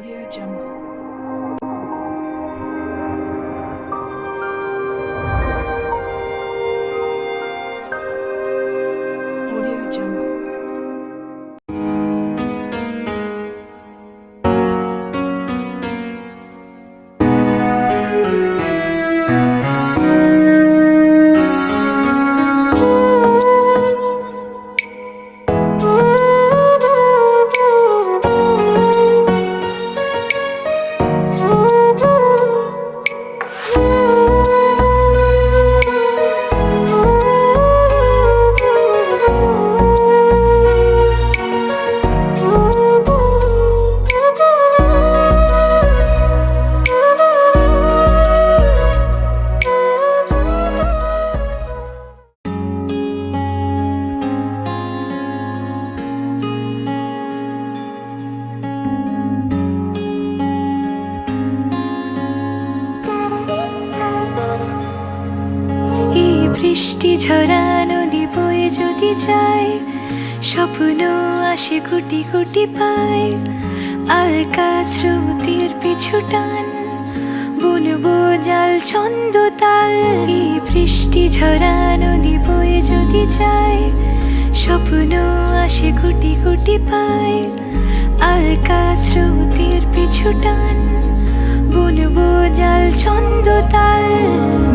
Audio Jungle. Audio Jungle. বৃষ্টি ঝরা নদী বয়ে যদি যায়, স্বপ্ন আসে কোটি কোটি পায়। আলকা স্রোতের পিছু টান, বুনবো জাল ছন্দ তাল। এই বৃষ্টি ঝরা নদী বয়ে যদি যায়, স্বপ্ন আসে কোটি কোটি পায়। আলকা স্রোতের পিছু টান, বুনবো জাল ছন্দ তাল।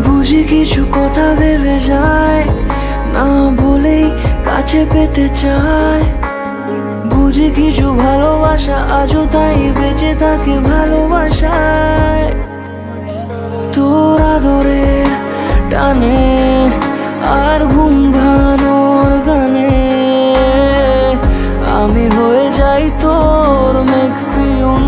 বুঝি কিছু কথা ভেবে যায়, না বলেই কাছে পেতে চায়। বুঝি কিছু ভালোবাসা আজও তাই বেঁচে থাকে ভালোবাসায়। তোর আদরের টানে আর ঘুম ভাঙানোর গানে আমি হয়ে যাই তোর মেঘ পিয়ন।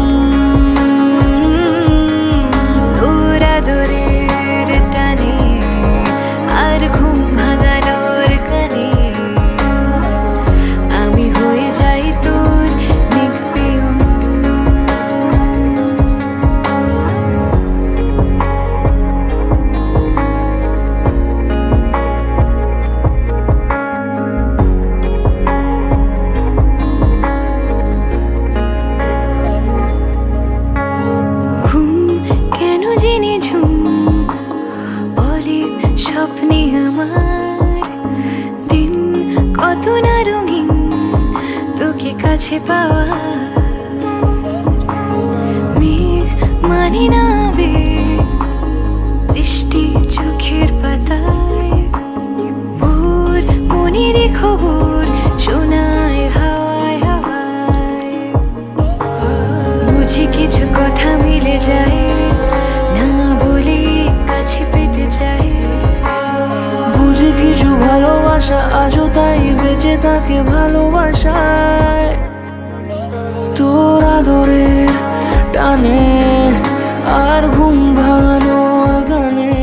স্বপ্নে আমার দিন কত না রঙিন, তোকে কাছে পাওয়া। মেঘ মানে না আবেগ, বৃষ্টি চোখের পাতায়। ভোর মনের খবর শোনায় হাওয়ায় হাওয়ায়। বুঝি কিছু কথা মিলে যায়, না বলে কাছে পেতে চাই। বুঝি কিছু ভালোবাসা আজও তাই বেঁচে থাকে ভালোবাসায়। তোর আদরের টানে আর ঘুম ভাঙানোর গানে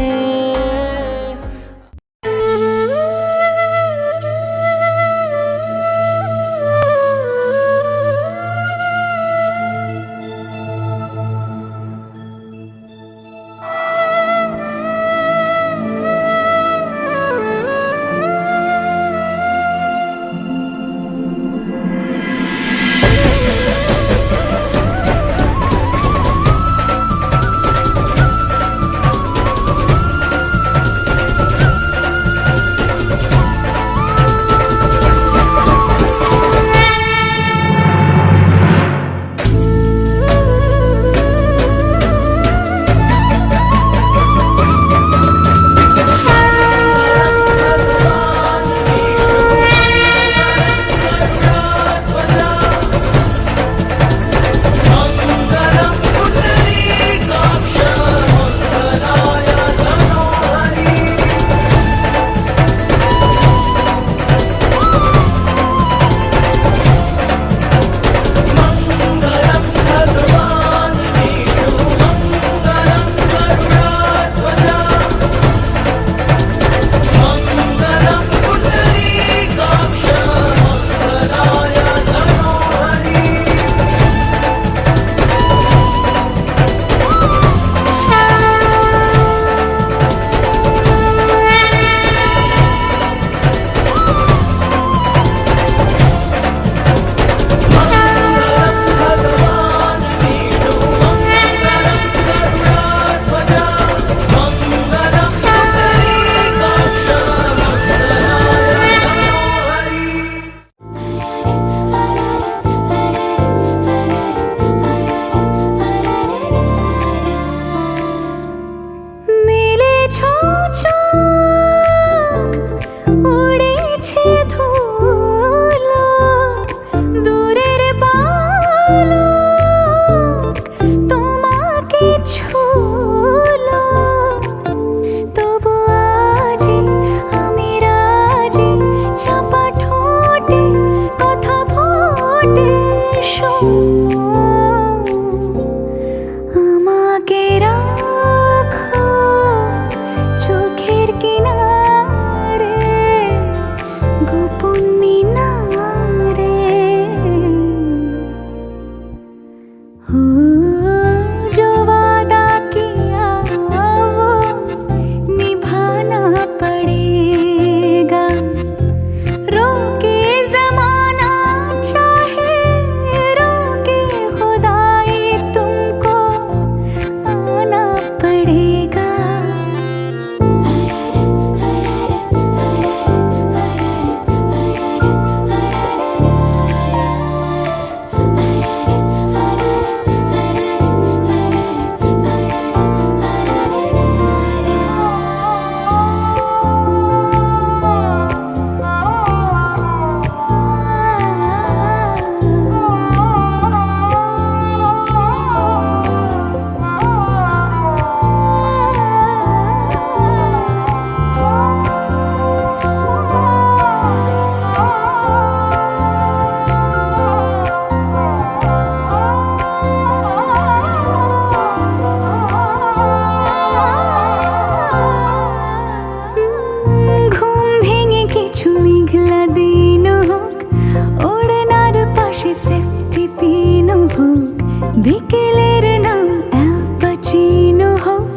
বিকেলের নাম অ্যাপাচিনো হোক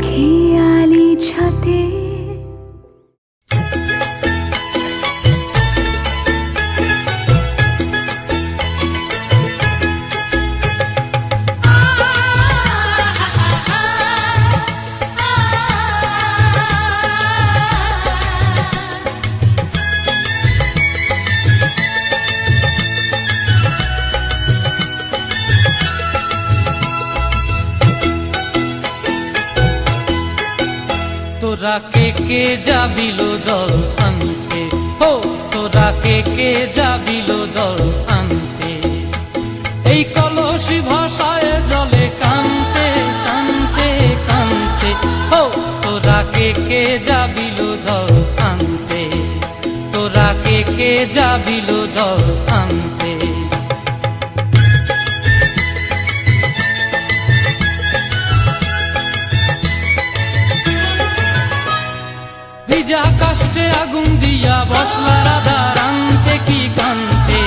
খেয়ালি ছাতে। তোরা কে যাবিল জল আনতে, হো তোরা কে যাবিল জল আনতে, এই কলসি ভাষায় জলে কানতে কানতে কানতে, হো তোরা কে যাবিল জল আনতে, তোরা কে যাবিল জল আনতে। ভিজা কাষ্টে আগুন দিয়া বসলা রাধা রানতে কি কানতে,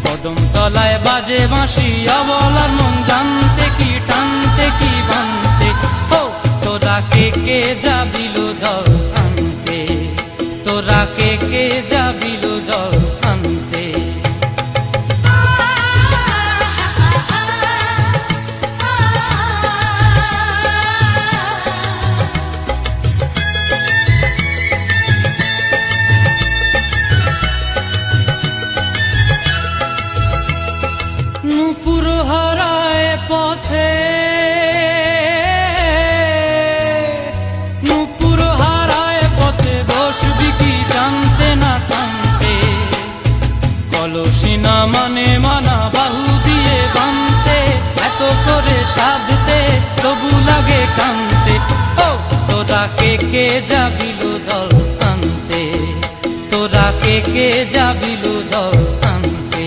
কদম তলায় বাজে বাঁশি অবলার মন জানতে কি টানতে কি বানতে, হো তোরা কে যাবিল জল আনতে, তোরা কে যাবিল জল আনতে। নূপুর হারায় পথে, নূপুর হারায় পথে বসবি কি জানতে না কানতে, কলসি না মানে মানা বাহু দিয়ে বানতে, এত করে সাধতে তবু লাগে কানতে, ও তোরা কে যাবিল জল আনতে, তোরা কে যাবিল জল আনতে।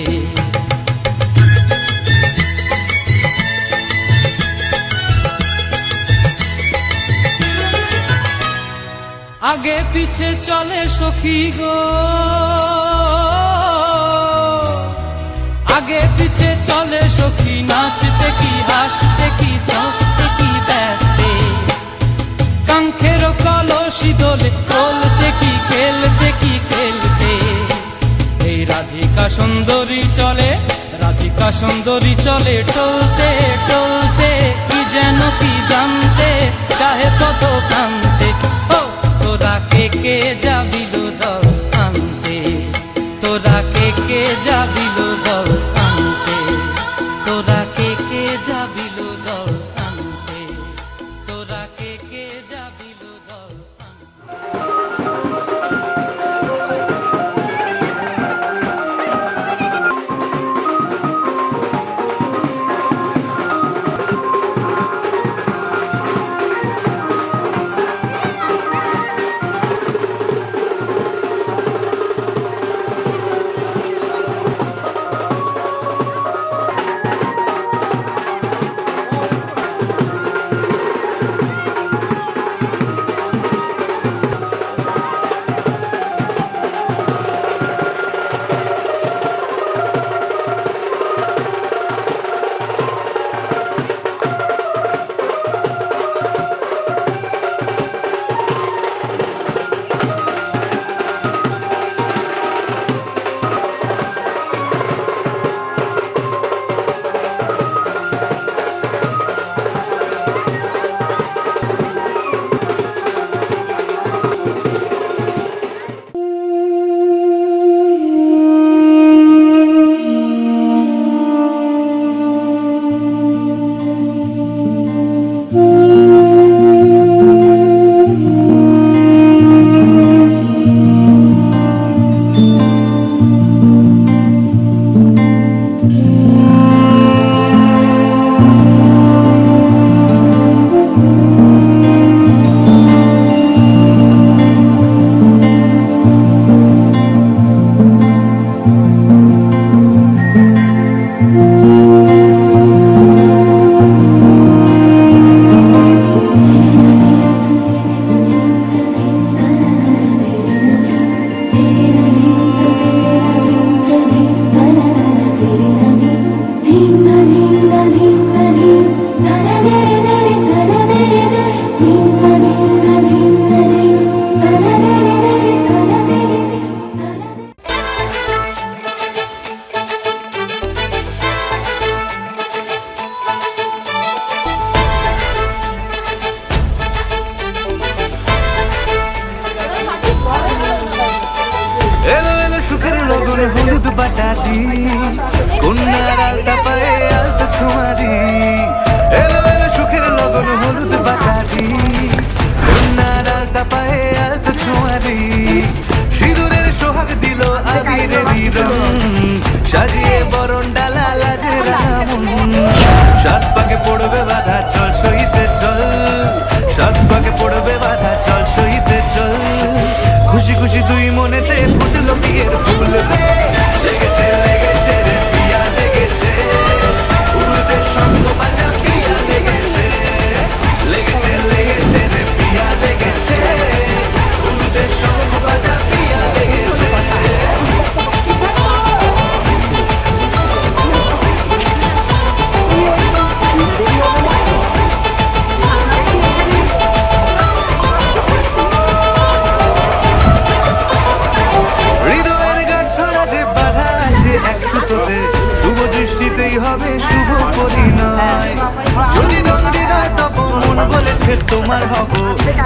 আগে পিছে চলে সখী গো, আগে পিছে চলে সখী, নাচতে কি হাসতে কি দশতে কি ব্যস্তে, কাঙ্ক্ষের কলসি দোলে বলতে কি খেলতে কি খেলতে, এই রাধিকা সুন্দরী চলে, রাধিকা সুন্দরী চলে টলতে টলতে, কি যেন কি জানতে চাহে কত কানতে, ও তোরা কে যাবিল জল আনতে, তোরা কে যাবিল জল আনতে, তোরা কে যাবিল জল আনতে, তোরা কে যাবিল জল আনতে। রং সাজিয়ে বরণ ডালা লাজে রামন সাত পাকে পড়বে বাধা চল সইতে চল সাত পাকে পড়বে বাধা চল সইতে চল খুশি খুশি তুই মনেতে ফুটলো বিয়ের ফুল রে লেগেছে লেগেছে রে পিয়া লেগেছে উড়তে শঙ্খ বাজা পিয়া লেগেছে লেগেছে লেগেছে রে পিয়া লেগেছে উড়তে শঙ্খ বাজা পিয়া লেগেছে হৃদয়ের গাছড়া যে বাধা আছে এক সুতোতে শুভ দৃষ্টিতেই হবে শুভ পরিণয় যদি হৃদয় তব মন বলেছে তোমার হব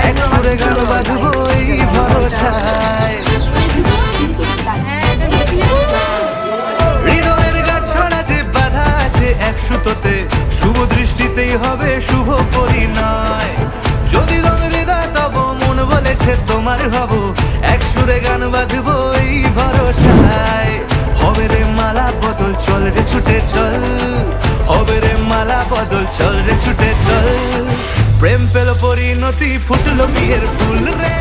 এক সুরে গান বাঁধবো এই ভরসায় হৃদয়ের গাছড়া যে বাধা আছে এক সুতোতে শুভ দৃষ্টিতেই হবে শুভ পরিণয় যদি হৃদয় তব মন বলেছে তোমার হব এক সুরে গান বাঁধবো এই ভরসায় হবে রে মালা বদল চল রে ছুটে চল হবে রে মালা বদল চল রে ছুটে চল প্রেম পেল পরিণতি ফুটলো বিয়ের ফুল রে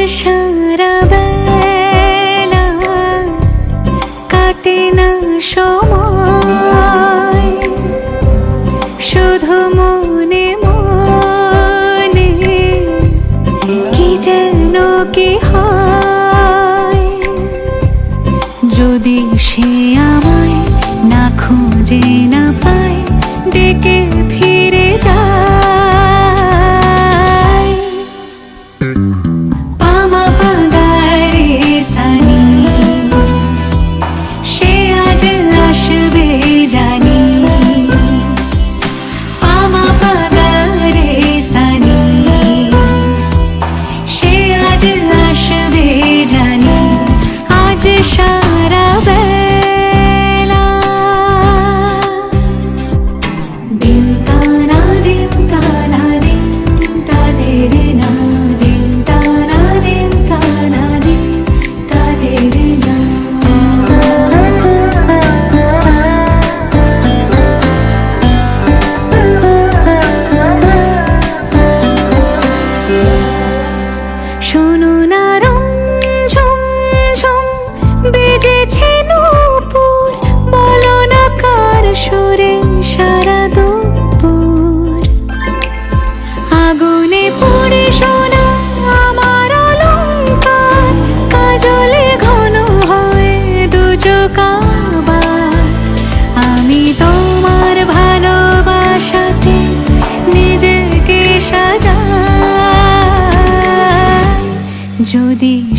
সারা বেলা কাটে না সময় শুধু মনে মনে কি যেন কি হয় যদি সে আমায় না খুঁজে না পায় ডেকে ফিরে যায় পামা পাগারে সানি সে আজ আসবে জানি পামা পাগারে সানি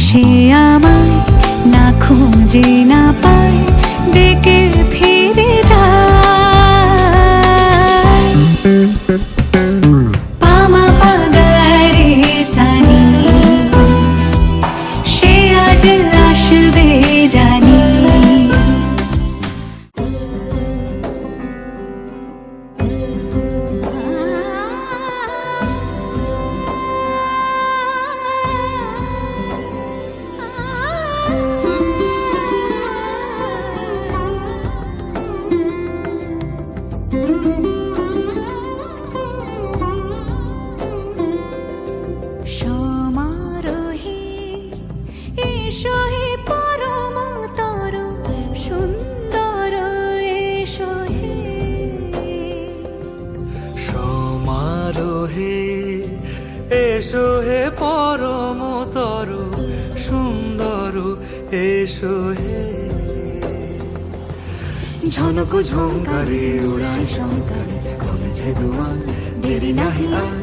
সে আমায় না খুঁজে না পায় ডেকে ফিরে যায় পামা পাগারে সানি সে আজ আসবে জানি সমারোহে এসো হে পরমতর সুন্দর এসো হে সমারোহে এসো হে পরমতর সুন্দর এসো হে ঝনক ঝঙ্কারে উড়ায় শঙ্কারে কমেছে দুয়ার দেরি নাহি আর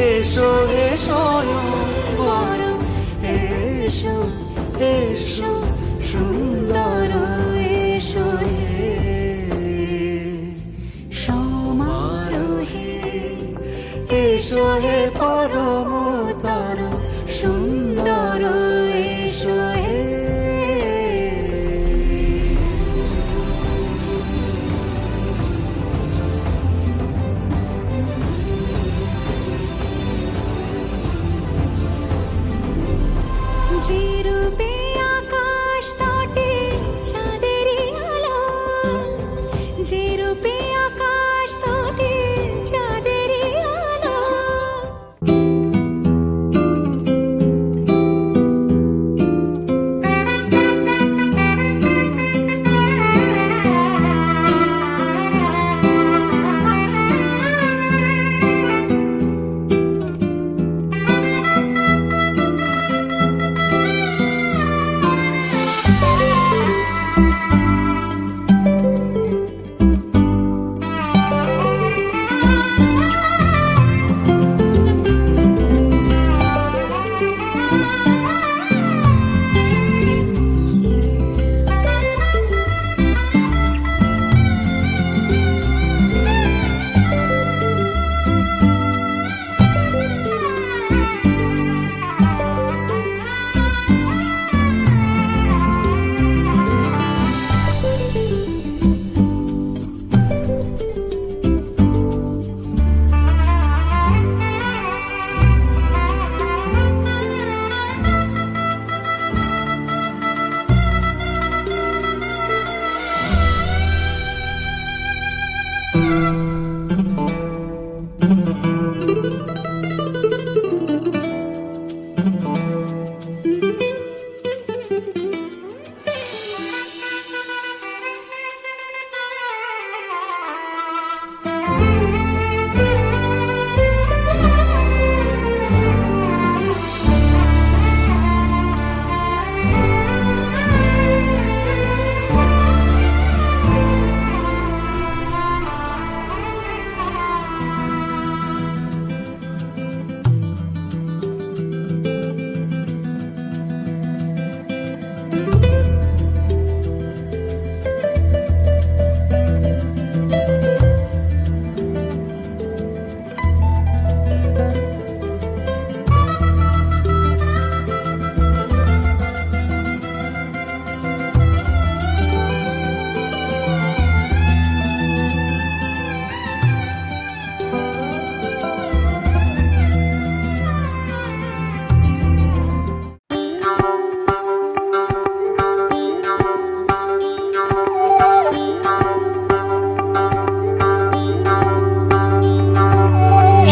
এসো হে স্বয়ং বর এসো এসো সুন্দর এসো হে সমারোহে এসো হে পরমতর সুন্দর এসো হে যে রূপে আকাশ তটে চাঁদেরই আলো যে রূপে আকাশ তটে চাঁদেরই আলো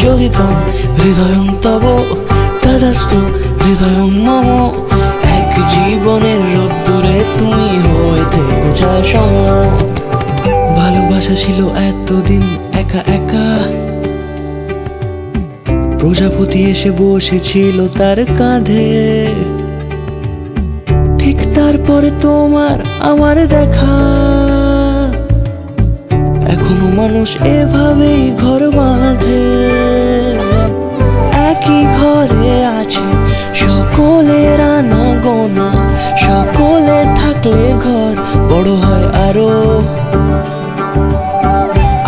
যোগিতম হৃদয়ং তব তদাস্তু হৃদয়ং মম এক জীবনের রোদ্দুরে তুমি হয়ে থেকো যায় সম ভালোবাসা ছিল এতদিন একা একা প্রজাপতি এসে বসেছিল তার কাঁধে ঠিক তারপরে তোমার আমার দেখা এখনো মানুষ এভাবেই ঘর বাঁধে একই ঘরে আছে সকলের আনাগোনা না, সকলে থাকলে ঘর বড় হয় আরো।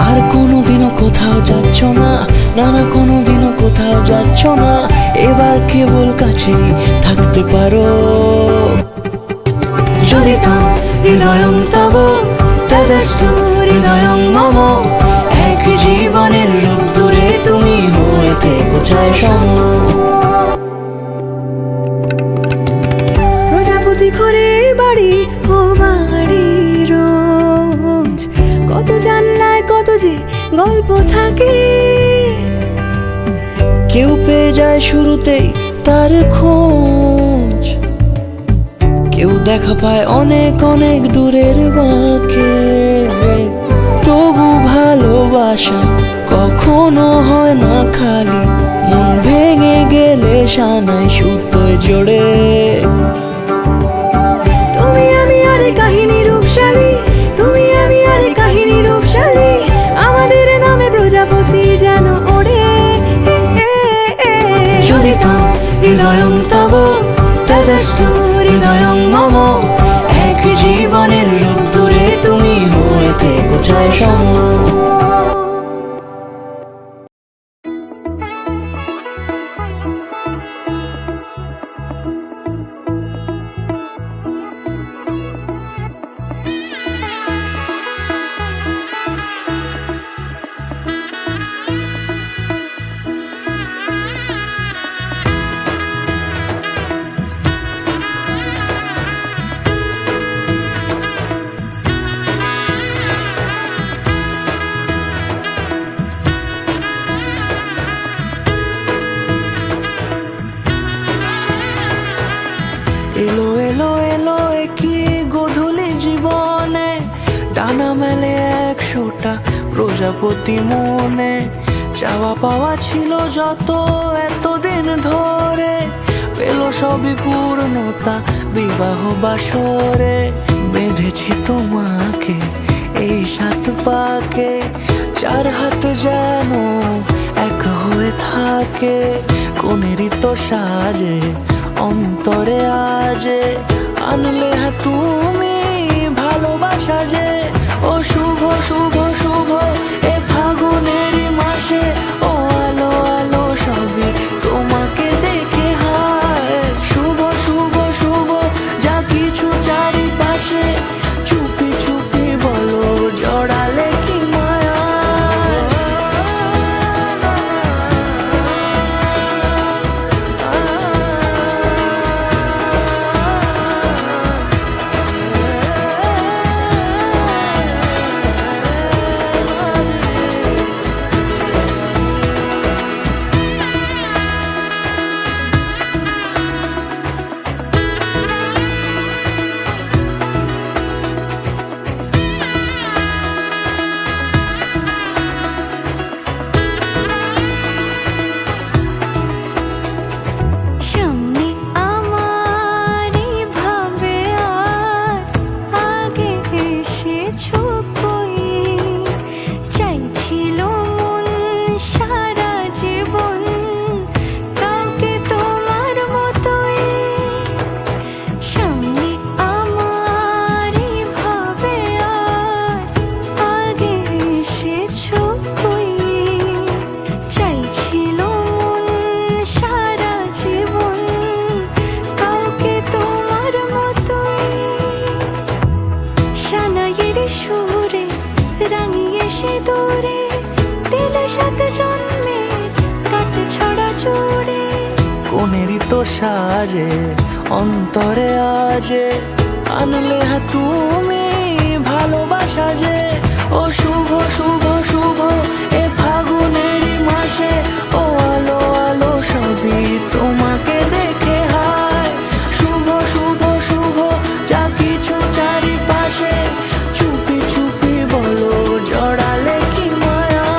আর কোনোদিনও কোথাও যাচ্ছ না, না না কোনোদিনও কোথাও যাচ্ছ না, এবার কেবল কাছেই থাকতে পারো। যদি তাম হৃদয়ং তব তেজস্তু হৃদয়ং মম, এক জীবনের রোদ্দুরে তুমি হয়ে থেকো চায় সম। প্রজাপতি ঘরে বাড়ি ও বাড়ি রোজ, কত জানলায় কত যে গল্প থাকে। কেউ পেয়ে যায় শুরুতেই তার খোঁজ, কেউ দেখা পায় অনেক অনেক দূরের বাঁকে। তবু ভালোবাসা কখনো হয় না খালি, মন ভেঙে গেলে সানাই সুতোয় জোড়ে। তুমি আমি আরে কাহিনী রূপশালী, তুমি আমি আরে কাহিনী রূপশালী, আমাদের নামে প্রজাপতি যেন ওড়ে। যদি তাম হৃদয়ং তব তেজস্তু হৃদয়ং মম, এক জীবনের রোদ্দুরে তুমি হয়ে থেকো চায় সম। এলো এলো এলো কি গোধূলি জীবনে, ডানা মেলে 100টা প্রজাপতি মনে। চাওয়া পাওয়া ছিল যত এতদিন ধরে, পেল সবই পূর্ণতা বিবাহ বাসরে। বেঁধেছি তোমাকে এই 7 পাকে, 4 হাত যেন এক হয়ে থাকে। কোনেরই তো সাজে অন্তরে আজে, আনলে হ্যাঁ তুমি ভালোবাসা যে। ও শুভ শুভ শুভ এ ফাগুনেরই মাসে, ও আলো আলো সবই তোমাকে দেখে হায়। শুভ শুভ শুভ যা কিছু চারিপাশে, চুপি চুপি বলো জড়ালে কি মায়া। সামনে আমারই ভাবে আর আগে এসেছো কই, চাইছিল মন সারা জীবন কাউকে তোমার মতোই। সামনে আমারই ভাবে আর আগে এসেছো কই, চাইছিল মন সারা জীবন কাউকে তোমার মতোই। সানাইয়ের সুরে রাঙিয়ে সে দূরে, দিলে 7 জন্মের কাট ছড়া জুড়ে। কোনেরই তো সাজে অন্তরে আজে, আনলে হ্যাঁ তুমি ভালোবাসা যে। ও শুভ শুভ শুভ এ ফাগুনেরই মাসে, ও আলো আলো সবই তোমাকে দেখে হায়। শুভ শুভ শুভ যা কিছু চারিপাশে, চুপি চুপি বলো জড়ালে কি মায়া।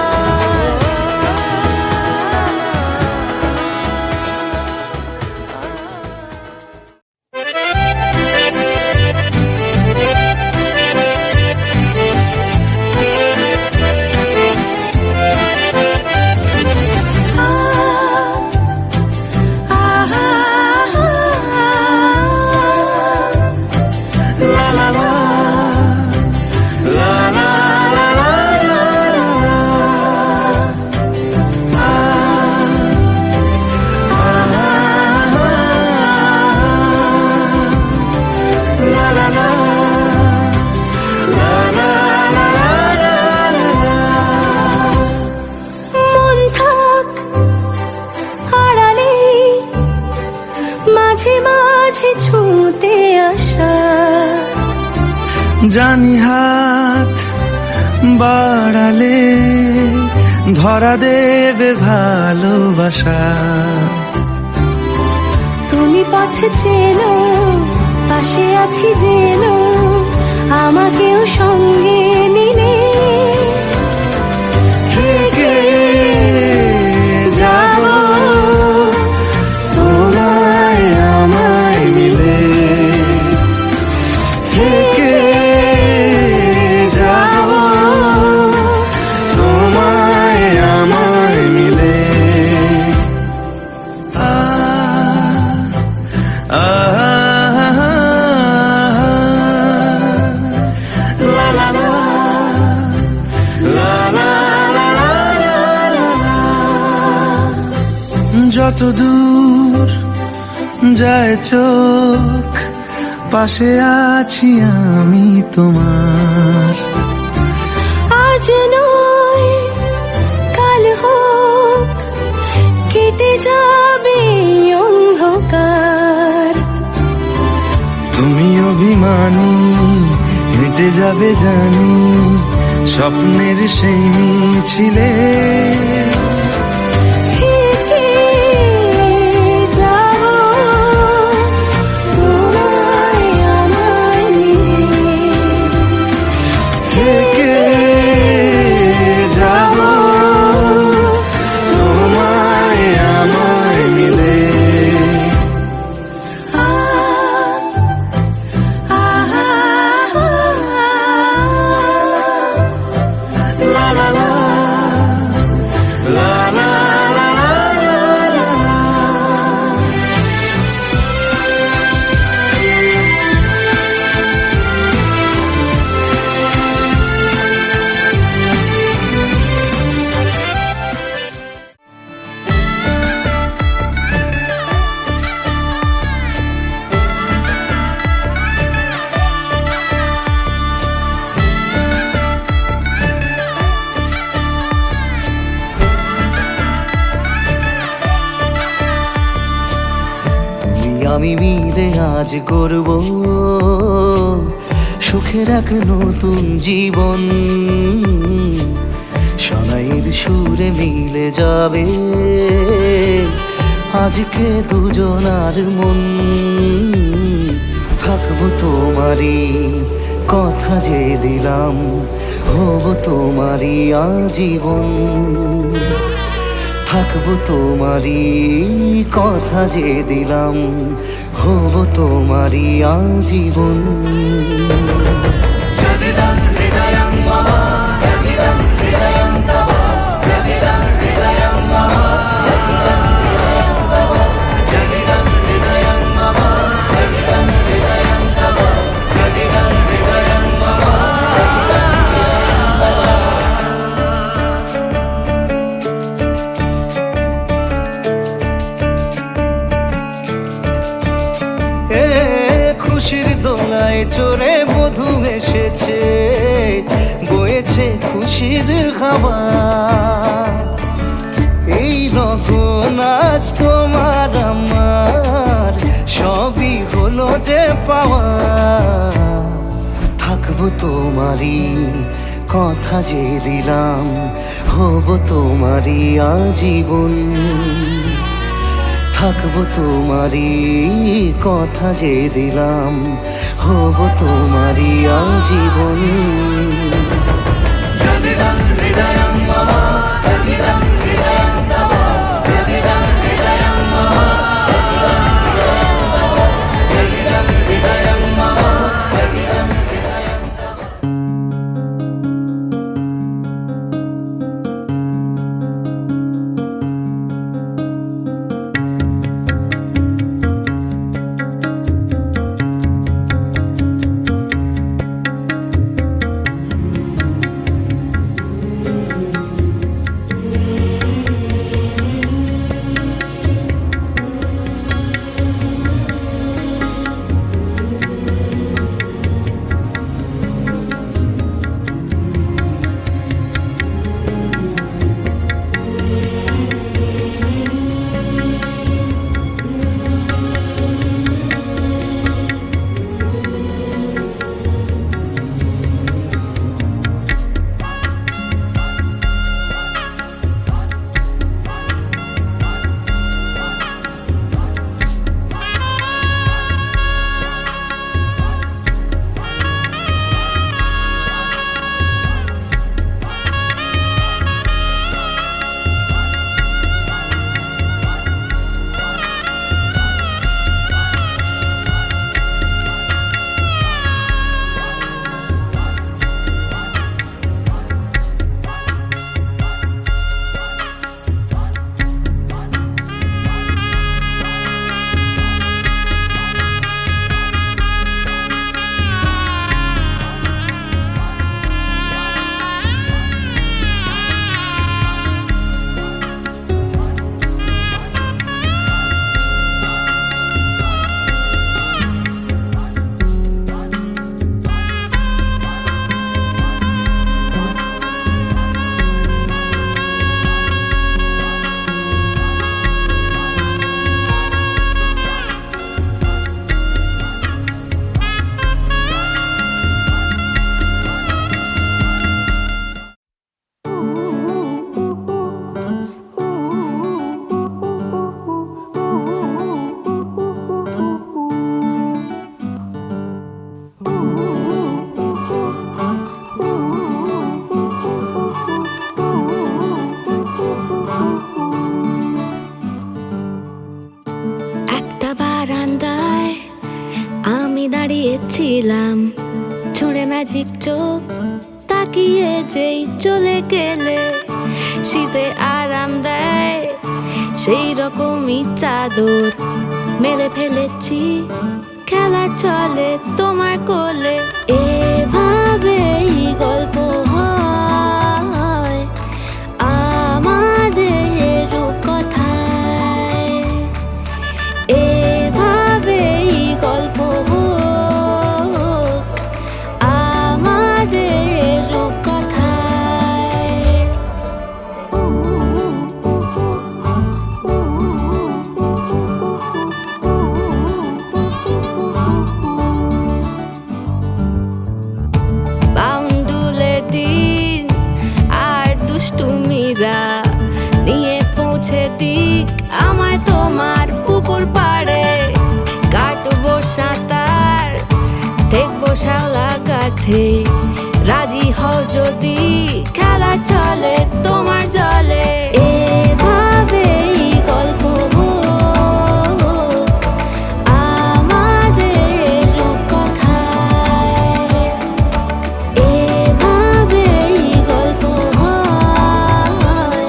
মন থাক আড়ালে, মাঝে মাঝে ছুঁতে আসা। জানি হাত বাড়ালে ধরা দেবে ভালোবাসা। তুমি পথ চেনো, পাশে আছি জেনো, আমাকেও সঙ্গে নিলে থেকে যাব তোমায় আমায় মিলে, থেকে যাব তোমায় আমায় মিলে। আ আ লা লা লা লা লা লা লা লা। যত দূর যায় চোখ, পাশে আছি আমি তোমার। আজ নয় কাল হোক, কেটে যাবে অন্ধকার। তুমি অভিমানী, হেঁটে যাবে জানি, স্বপ্নের সেই মিছিলে। থেকে যাব তোমায় আমায় নিয়ে, থেকে যাব তোমায় আমায় মিলে। আ আ লা লা লা লা লা লা লা লা লা। তুমি আমি মিলে আজ করব সুখের এক নতুন জীবন। শোনাইয়ের সুরে মিলে যাবে আজকে দুজনার মন। থাকবো তোমারই কথা যে দিলাম, হব তোমারই আজীবন। থাকবো তোমারই কথা যে দিলাম, হব তোমারই আজীবন। খুশির দোলায় চড়ে মধু এসেছে, বয়েছে খুশির হাওয়া। এই লগন আজ তোমার আমার, সবই হলো যে পাওয়া। থাকবো তোমারই কথা যে দিলাম, হব তোমারই আজীবন। থাকবো তোমারই কথা যে দিলাম, হব তোমারই আজীবন। ছিলাম ছুঁড়ে ম্যাজিক চোখ তাকিয়ে যেই চলে গেলে শীতে আরাম দেয় সেই রকমই চাদর মেলে ফেলেছি খেলা চলে তোমার কোলে এভাবেই গল্প হয় আমাদের রূপকথায় এভাবেই গল্প হোক আমাদের রূপকথায় বাউন্ডুলে দিন আর দুষ্টুমিরা নিয়ে পৌঁছে দিক আমায় তোমার পুকুর পাড়ে কাটবো সাঁতার দেখবো শাওলা গাছে রাজি হও যদি খেলা চলে তোমার জলে এভাবেই গল্প হোক আমাদের রূপকথায় এভাবেই গল্প হয়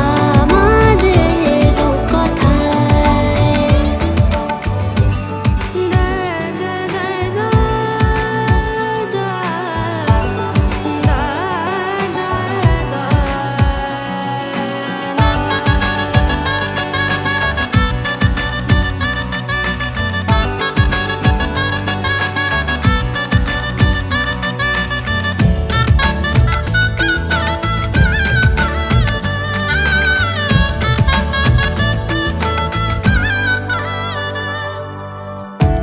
আমাদের রূপকথায়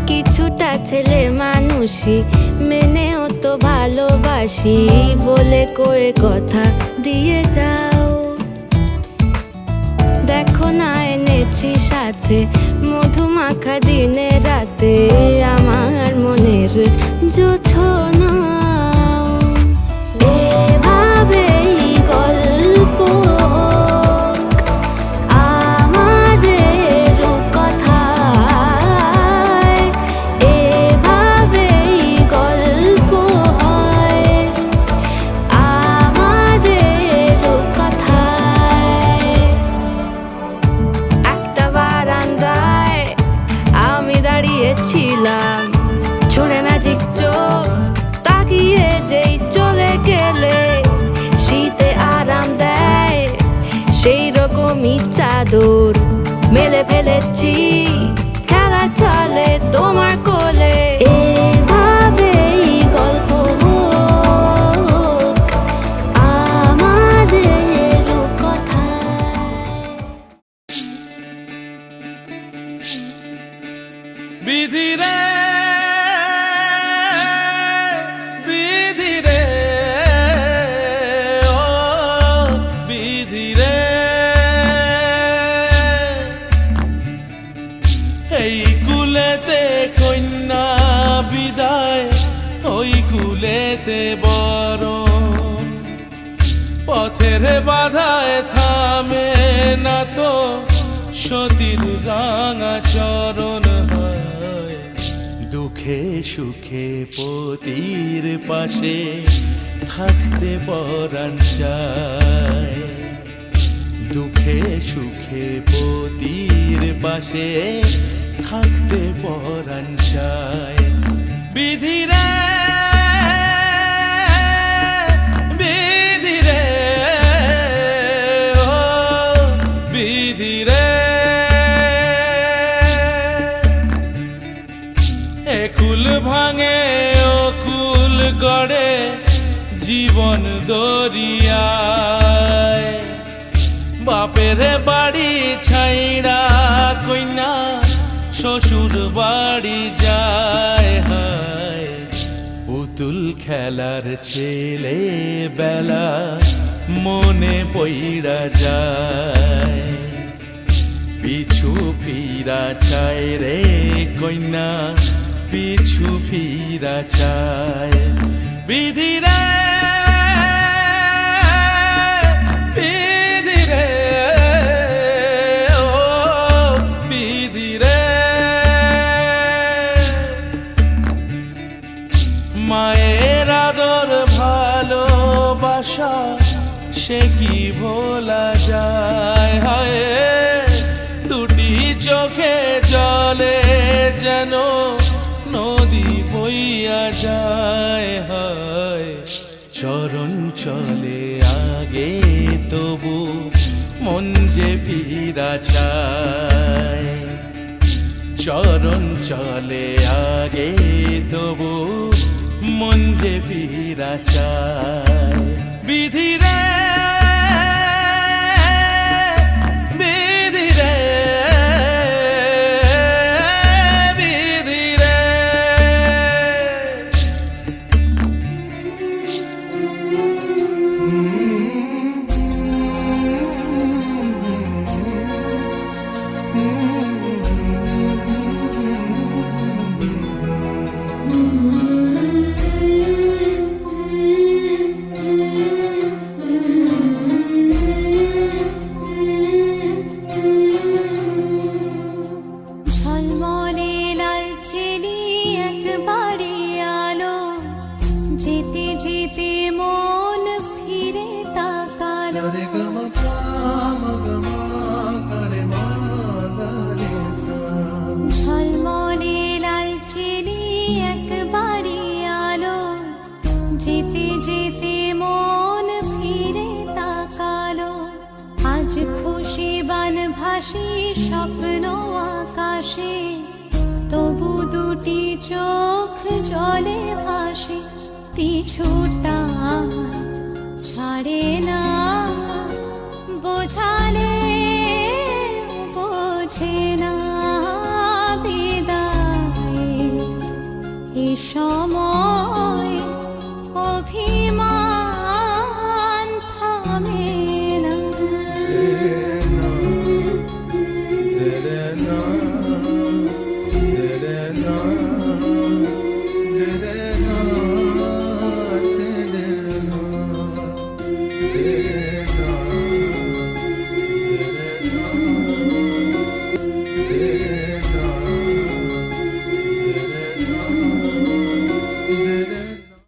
কিছুটা ছেলে মানুষই মেনেও তো ভালোবাসি বলে কয়ে কথা দিয়ে যাও দেখো না এনেছি সাথে মধুমাখা দিনে রাতে আমার মনের জোছনা এভাবেই গল্প হোক আমাদের রূপকথায় এভাবেই গল্প হয় আমাদের রূপকথায় একটা বারান্দায় আমি দাঁড়িয়েছিলাম ছুঁড়ে ম্যাজিক চোখ তাকিয়ে যেই চলে গেলে শীতে আরাম দেয় সেই রকমই চাদর মেলে ফেলেছি খেলা চলে তোমার কোলে এভাবেই গল্প হোক আমাদের রূপকথায় বিধি রে বিধি রে ও বিধি রে এই কুলেতে কন্যা বিদায় ওই কুলেতে বরণ পথের বাধায় থামে না তো সতীর রাঙা চরণ হয় দুঃখে সুখে পতির পাশে থাকতে পরাণ চায় দুঃখে সুখে পতির পাশে থাকতে পরাণ চায় বিধি রে বিধি রে ও বিধি রে একুল ভাঙে অকুল গড়ে জীবন দরিয়ায় বাপের বাড়ি ছাইড়া কইনা শ্বশুর বাড়ি যায় হায় পুতুল খেলার ছেলে বেলা মনে পইড়া যায় পিছু ফিরা চায় রে কইনা পিছু ফিরা চায় বিধি রে বিধি রে ও বিধি রে মায়ের আদর ভালোবাসা সে কি ভোলা যায়, হায় দুটি চোখে জলে যেন নদী বইয়া যায়, হায় চরণ চলে আগে তবু মন যে ফিরা চায়, চরণ চলে আগে তবু মন যে ফিরা চায়। বিধি রে বিধি রে বিধি রে, ঝলমলে লালচেলি একবারে আলো, যেতে যেতে মন ফিরে তাকালো। ঝলমলে লালচেলি একবারে আলো, যেতে যেতে মন ফিরে তাকালো। আজ খুশি বানভাসি স্বপ্ন আকাশে, তবু দুটি চোখ জলে ভাসে। পিছুটা ছাড়ে না, বোঝালে বোঝে না বিদায়ের এ সময় অভিমান থামে না। Yeah.